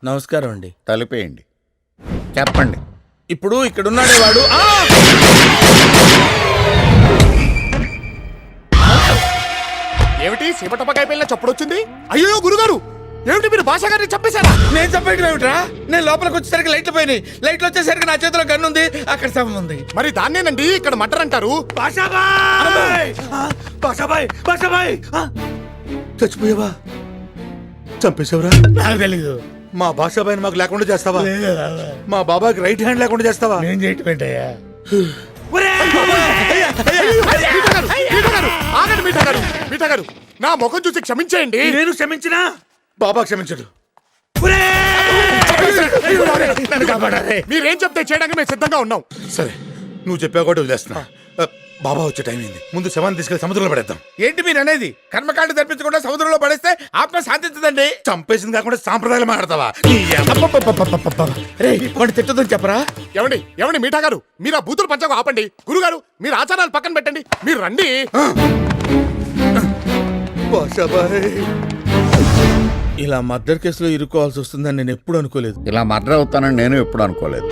నమస్కారం అండి. తలిపేయండి. చెప్పండి. ఇప్పుడు ఇక్కడున్నాడే వాడు. ఏమిటి సీమటపకాయ పిల్ల చప్పుడు వచ్చింది? అయ్యో గురుగారు, ఏమిటి మీరు భాష గారిని చంపేశారా? నేను చంపేయడం ఏమిట్రా? నేను లోపలికి వచ్చేసరికి లైట్లు పోయినాయి. లైట్లు వచ్చేసరికి నా చేతిలో గన్ను ఉంది, అక్కడ శవం ఉంది. మరి దాన్నేనండి ఇక్కడ మటర్ అంటారు. చచ్చిపోయావా? చంపేశావురా? నాకు తెలీదు. మా భాషాబాయిని మాకు లేకుండా చేస్తావా? మా బాబాకి రైట్ హ్యాండ్ లేకుండా చేస్తావా? నేను చేయటం ఏంటయ్యా? మీఠా గారు, నా ముఖం చూసి క్షమించేయండి. నేను క్షమించినా బాబా క్షమించడు. మీరేం చెప్తే చేయడానికి మేము సిద్ధంగా ఉన్నాం. సరే, నువ్వు చెప్పావు కూడా వదిలేస్తున్నా. బాబా వచ్చే టైం అయింది. ముందు శవాన్ని తీసుకెళ్లి సముద్రంలో పడేద్దాం. ఏంటి మీరు అనేది? కర్మకాండ జరిపించకుండా సముద్రంలో పడేస్తే ఆత్మ శాంతించదండి. చంపేసింది కాకుండా సాంప్రదాయాలు మాట్లాడతావా? వాడిని తిట్టదని చెప్పరా? ఏమండి మీఠా గారు, మీరు ఆ బూతులు పంచకు ఆపండి. గురుగారు, మీరు ఆచారాలు పక్కన పెట్టండి. మీరు రండి. భాషాబాయ్, ఇలా మర్డర్ కేసులో ఇరుక్కోవాల్సి వస్తుందని నేను ఎప్పుడు అనుకోలేదు. ఇలా మర్డర్ అవుతానని నేను ఎప్పుడు అనుకోలేదు.